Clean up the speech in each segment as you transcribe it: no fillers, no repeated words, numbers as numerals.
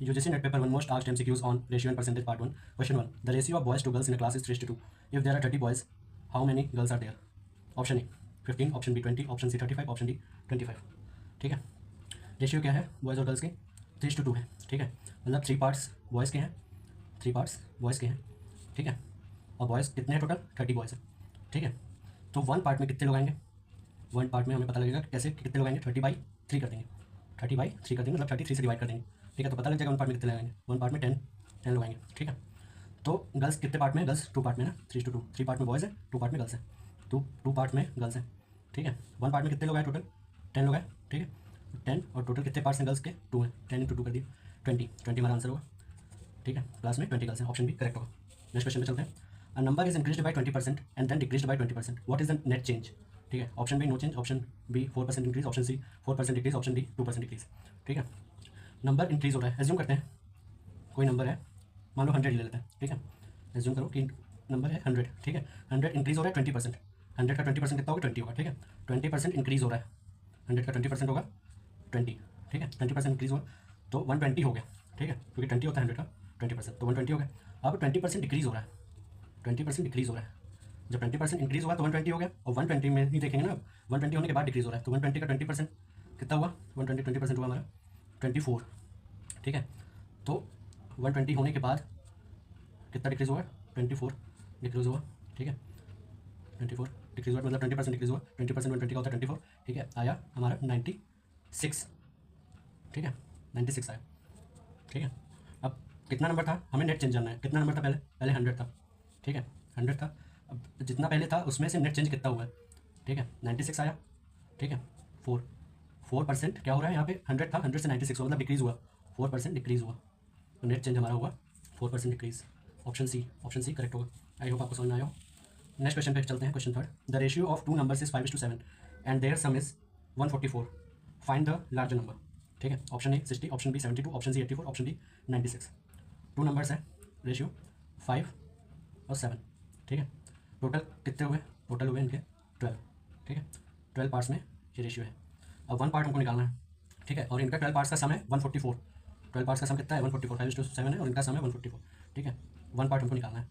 UGC Net Paper 1 most asked MCQs on ratio and percentage part 1. Question 1. The ratio of boys to girls in a class is 3:2. If there are 30 boys, how many girls are there? Option A 15, option B 20, option C 35, option D 25. ठीक है, ratio क्या है boys और girls की? 3:2 है. ठीक है, मतलब 3 पार्ट्स बॉयज़ के हैं, 3 पार्ट्स बॉयज़ के हैं. ठीक है, और बॉयज़ कितने हैं टोटल? 30 बॉयज़ हैं. ठीक है, तो 1 पार्ट में कितने लोग आएंगे? 1 पार्ट में हमें पता लगेगा कैसे कितने लोग आएंगे. 30/3 कर देंगे, 30/3 कर देंगे, मतलब 33 से डिवाइड कर देंगे. ठीक है, तो पता लग जाएगा 1 पार्ट में कितने लोग आएंगे. 1 पार्ट में 10 लोग आएंगे. ठीक है, तो गर्ल्स कितने पार्ट में? गर्ल्स 2 पार्ट में ना, 3:2. 3 पार्ट में बॉयज़ है, 2 पार्ट में गर्ल्स है. 2 पार्ट में गर्ल्स है. ठीक है, 1 पार्ट में कितने लोग हैं टोटल? 10 लोग हैं. ठीक है, 10 और टोटल कितने पार्ट्स हैं गर्ल्स के? 2 हैं. 10 × 2 कर दिए 20 हमारा आंसर होगा. ठीक है, क्लास में 20 गर्ल्स हैं. ऑप्शन भी करेक्ट होगा. नेक्स्ट क्वेश्चन पे चलते हैं. A number is increased by 20% and then decreased by 20%. What is the net change? ठीक है, option B no change, option B 4% increase, option C 4% decrease, option D 2% decrease. ठीक है, number increase हो रहा है. एज्यूम करते हैं कोई नंबर है, मान लो 100 ले लेते हैं. ठीक है, एज्यूम करो कि नंबर है 100. ठीक है, 100 इंक्रीज हो रहा है 20%. 100 का 20% कितना होगा? 20 होगा. ठीक है, 20% इंक्रीज हो रहा है. 100 का 20% होगा 20. ठीक है, 20% इंक्रीज हुआ तो 120 हो गया. ठीक है, क्योंकि 20 होता है 100 का 20%, तो 120 हो गया. अब 20% डिक्रीज हो रहा है, 20% डिक्रीज हो रहा है. जब 20% इंक्रीज हुआ तो 120 हो गया, और 120 में ही देखेंगे ना, 120 होने के बाद डिक्रीज हो रहा है. तो 120 का 20% कितना हुआ? 20% हुआ हमारा 24. ठीक है, तो 120 होने के बाद कितना डिक्रीज हुआ? 24 डिक्रीज हुआ. ठीक है, 24 डिक्रीज हुआ, मतलब 20% डिक्रीज हुआ. 20% 120 का होता है 24. ठीक है, आया हमारा 96. ठीक है, 96 आया. ठीक है, अब कितना नंबर था? हमें नेट चेंज जानना है. कितना नंबर था पहले 100 था. ठीक है, 100 था. अब जितना पहले था उसमें से नेट चेंज कितना हुआ है? ठीक है, 96 आया. ठीक है, 4% क्या हो रहा है यहाँ पे? 100 था, 100 से 96 हुआ, मतलब डिक्रीज हुआ. 4% डिक्रीज हुआ, तो नेट चेंज हमारा हुआ 4% डिक्रीज. ऑप्शन सी करेक्ट होगा. आई होप आपको समझ में आया हो. नेक्स्ट क्वेश्चन पे चलते हैं. Question 3. The ratio of 2 numbers is 5:7 and their sum is 144. Find the larger number. ठीक है, option A 60, option B 72, option C 84, option D 96. 2 numbers है, रेशियो 5 और 7. ठीक है, टोटल कितने हुए? टोटल हुए इनके 12. ठीक है, 12 पार्ट्स में ये रेशियो है. अब 1 पार्ट हमको निकालना है. ठीक है, और इनका 12 पार्ट्स का सम है 144. 12 पार्ट्स का सम कितना है? 144. 5:7 है और इनका सम है 144. ठीक है, 1 पार्ट हमको निकालना है.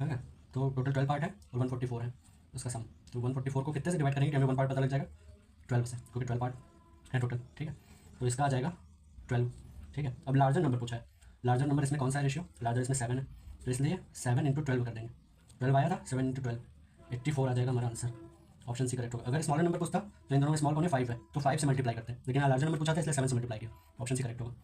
है ना, तो टोटल 12 पार्ट है और 144 है उसका सम. तो 144 को कितने से डिवाइड करेंगे कि हमें 1 पार्ट पता लग जाएगा? 12 से, क्योंकि 12 पार्ट है टोटल. ठीक है, तो इसका आ जाएगा 12. ठीक है, अब लार्जर नंबर पूछा है. लार्जर नंबर इसमें कौन सा है रेशियो? लार्जर इसमें 7 है, तो इसलिए 7 × 12 कर देंगे. 12 आया था, 7 × 12 84 आ जाएगा हमारा आंसर. ऑप्शन सी करेक्ट होगा. अगर स्मॉलर नंबर पूछता तो इन दोनों में स्मॉल कौन है? 5 है, तो 5 से मल्टीप्लाई करते हैं, लेकिन लार्जर नंबर पूछा था इसलिए 7 से मल्टीप्लाई किया. ऑप्शन सी करेक्ट होगा.